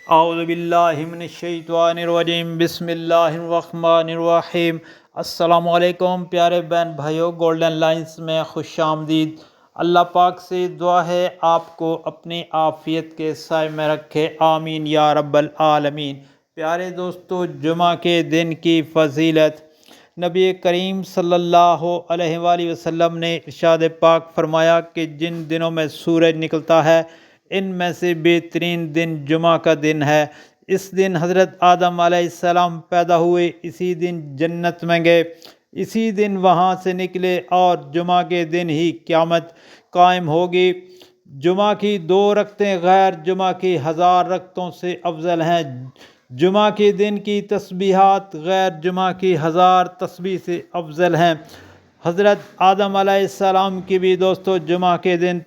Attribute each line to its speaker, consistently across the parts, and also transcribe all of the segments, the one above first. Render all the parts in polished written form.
Speaker 1: اعوذ باللہ من الشیطان الرجیم، بسم اللہ الرحمن الرحیم۔ السلام علیکم پیارے بہن بھائیوں، گولڈن لائنز میں خوش آمدید۔ اللہ پاک سے دعا ہے آپ کو اپنی عافیت کے سائے میں رکھے، آمین یا رب العالمین۔ پیارے دوستو، جمعہ کے دن کی فضیلت، نبی کریم صلی اللہ علیہ وآلہ وسلم نے ارشاد پاک فرمایا کہ جن دنوں میں سورج نکلتا ہے ان میں سے بہترین دن جمعہ کا دن ہے۔ اس دن حضرت آدم علیہ السلام پیدا ہوئے، اسی دن جنت میں گئے، اسی دن وہاں سے نکلے، اور جمعہ کے دن ہی قیامت قائم ہوگی۔ جمعہ کی 2 رکعتیں غیر جمعہ کی 1000 رکعتوں سے افضل ہیں۔ جمعہ کے دن کی تسبیحات غیر جمعہ کی 1000 تسبیح سے افضل ہیں۔ حضرت آدم علیہ السلام کی بھی دوستو جمعہ کے دن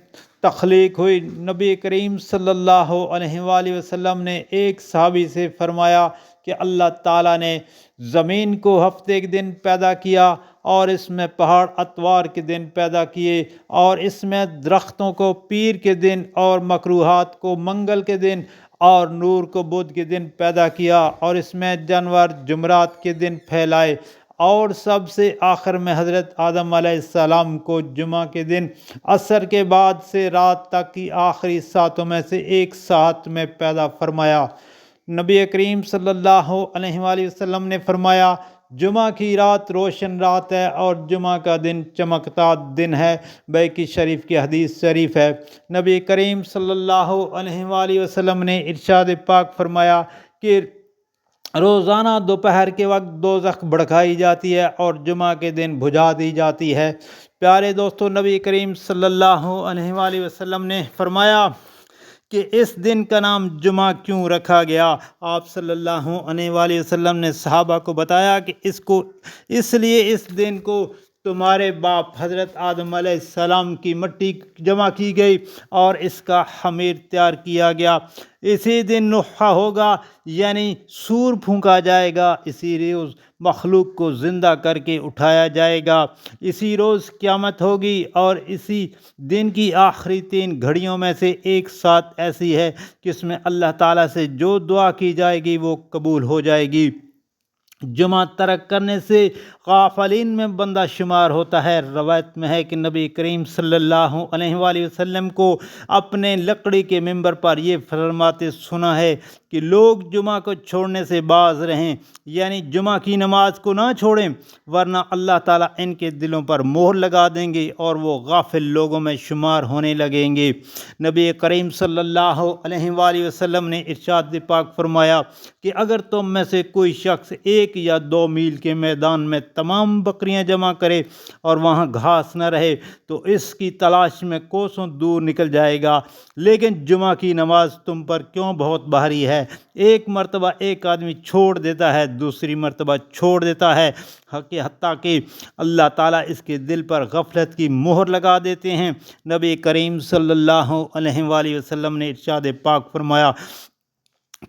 Speaker 1: تخلیق ہوئی۔ نبی کریم صلی اللہ علیہ وآلہ وسلم نے ایک صحابی سے فرمایا کہ اللہ تعالیٰ نے زمین کو ہفتے کے دن پیدا کیا، اور اس میں پہاڑ اتوار کے دن پیدا کیے، اور اس میں درختوں کو پیر کے دن، اور مکروہات کو منگل کے دن، اور نور کو بدھ کے دن پیدا کیا، اور اس میں جانور جمعرات کے دن پھیلائے، اور سب سے آخر میں حضرت آدم علیہ السلام کو جمعہ کے دن عصر کے بعد سے رات تک کی آخری ساعتوں میں سے ایک ساعت میں پیدا فرمایا۔ نبی کریم صلی اللہ علیہ وآلہ وسلم نے فرمایا، جمعہ کی رات روشن رات ہے اور جمعہ کا دن چمکتا دن ہے۔ بیہقی شریف کی حدیث شریف ہے۔ نبی کریم صلی اللہ علیہ وآلہ وسلم نے ارشاد پاک فرمایا کہ روزانہ دوپہر کے وقت دوزخ بھڑکائی جاتی ہے اور جمعہ کے دن بجھا دی جاتی ہے۔ پیارے دوستو، نبی کریم صلی اللہ علیہ وآلہ وسلم نے فرمایا کہ اس دن کا نام جمعہ کیوں رکھا گیا؟ آپ صلی اللہ علیہ وآلہ وسلم نے صحابہ کو بتایا کہ اس لیے اس دن کو تمہارے باپ حضرت آدم علیہ السلام کی مٹی جمع کی گئی اور اس کا خمیر تیار کیا گیا۔ اسی دن نفخہ ہوگا، یعنی سور پھونکا جائے گا، اسی روز مخلوق کو زندہ کر کے اٹھایا جائے گا، اسی روز قیامت ہوگی، اور اسی دن کی آخری 3 گھڑیوں میں سے ایک ساتھ ایسی ہے کہ اس میں اللہ تعالیٰ سے جو دعا کی جائے گی وہ قبول ہو جائے گی۔ جمعہ ترک کرنے سے غافلین میں بندہ شمار ہوتا ہے۔ روایت میں ہے کہ نبی کریم صلی اللہ علیہ وآلہ وسلم کو اپنے لکڑی کے منبر پر یہ فرماتے سنا ہے کہ لوگ جمعہ کو چھوڑنے سے باز رہیں، یعنی جمعہ کی نماز کو نہ چھوڑیں، ورنہ اللہ تعالیٰ ان کے دلوں پر مہر لگا دیں گے اور وہ غافل لوگوں میں شمار ہونے لگیں گے۔ نبی کریم صلی اللہ علیہ وآلہ وسلم نے ارشاد پاک فرمایا کہ اگر تم میں سے کوئی شخص 1 یا 2 میل کے میدان میں تمام بکریاں جمع کرے اور وہاں گھاس نہ رہے تو اس کی تلاش میں کوسوں دور نکل جائے گا، لیکن جمعہ کی نماز تم پر کیوں بہت بھاری ہے؟ ایک مرتبہ ایک آدمی چھوڑ دیتا ہے، دوسری مرتبہ چھوڑ دیتا ہے، حتیٰ کہ اللہ تعالیٰ اس کے دل پر غفلت کی مہر لگا دیتے ہیں۔ نبی کریم صلی اللہ علیہ وآلہ وسلم نے ارشاد پاک فرمایا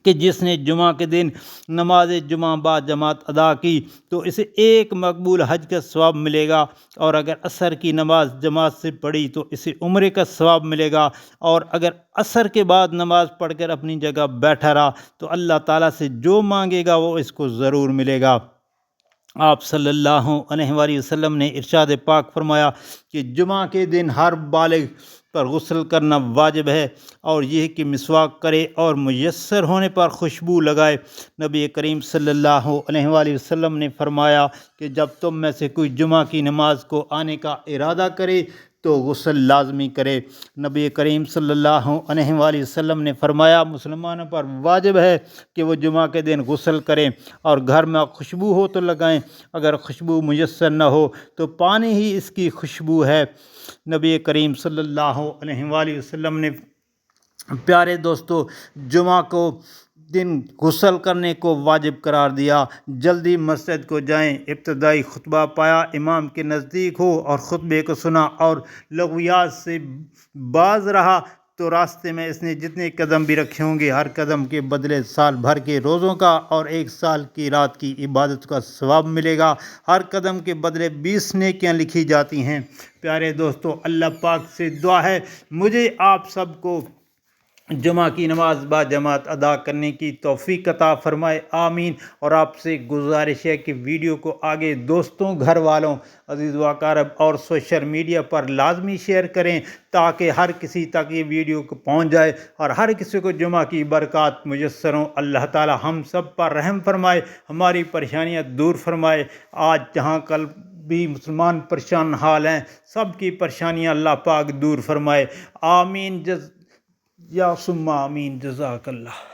Speaker 1: کہ جس نے جمعہ کے دن نماز جمعہ با جماعت ادا کی تو اسے 1 مقبول حج کا ثواب ملے گا، اور اگر عصر کی نماز جماعت سے پڑھی تو اسے عمرے کا ثواب ملے گا، اور اگر عصر کے بعد نماز پڑھ کر اپنی جگہ بیٹھا رہا تو اللہ تعالیٰ سے جو مانگے گا وہ اس کو ضرور ملے گا۔ آپ صلی اللہ علیہ وآلہ وسلم نے ارشاد پاک فرمایا کہ جمعہ کے دن ہر بالغ پر غسل کرنا واجب ہے، اور یہ کہ مسواک کرے اور میسر ہونے پر خوشبو لگائے۔ نبی کریم صلی اللہ علیہ وآلہ وسلم نے فرمایا کہ جب تم میں سے کوئی جمعہ کی نماز کو آنے کا ارادہ کرے تو غسل لازمی کرے۔ نبی کریم صلی اللہ علیہ وآلہ وسلم نے فرمایا مسلمانوں پر واجب ہے کہ وہ جمعہ کے دن غسل کریں، اور گھر میں خوشبو ہو تو لگائیں، اگر خوشبو میسر نہ ہو تو پانی ہی اس کی خوشبو ہے۔ نبی کریم صلی اللہ علیہ وآلہ وسلم نے پیارے دوستو جمعہ کو دن غسل کرنے کو واجب قرار دیا۔ جلدی مسجد کو جائیں، ابتدائی خطبہ پایا، امام کے نزدیک ہو اور خطبے کو سنا اور لغویات سے باز رہا تو راستے میں اس نے جتنے قدم بھی رکھے ہوں گے ہر قدم کے بدلے سال بھر کے روزوں کا اور 1 سال کی رات کی عبادت کا ثواب ملے گا۔ ہر قدم کے بدلے 20 نیکیاں لکھی جاتی ہیں۔ پیارے دوستو، اللہ پاک سے دعا ہے مجھے آپ سب کو جمعہ کی نماز با جماعت ادا کرنے کی توفیق عطا فرمائے، آمین۔ اور آپ سے گزارش ہے کہ ویڈیو کو آگے دوستوں، گھر والوں، عزیز و اقارب اور سوشل میڈیا پر لازمی شیئر کریں تاکہ ہر کسی تک یہ ویڈیو کو پہنچ جائے اور ہر کسی کو جمعہ کی برکات میسر ہوں۔ اللہ تعالی ہم سب پر رحم فرمائے، ہماری پریشانیاں دور فرمائے۔ آج جہاں کل بھی مسلمان پریشان حال ہیں، سب کی پریشانیاں اللہ پاک دور فرمائے، آمین۔ یا ثم آمین، جزاک اللہ۔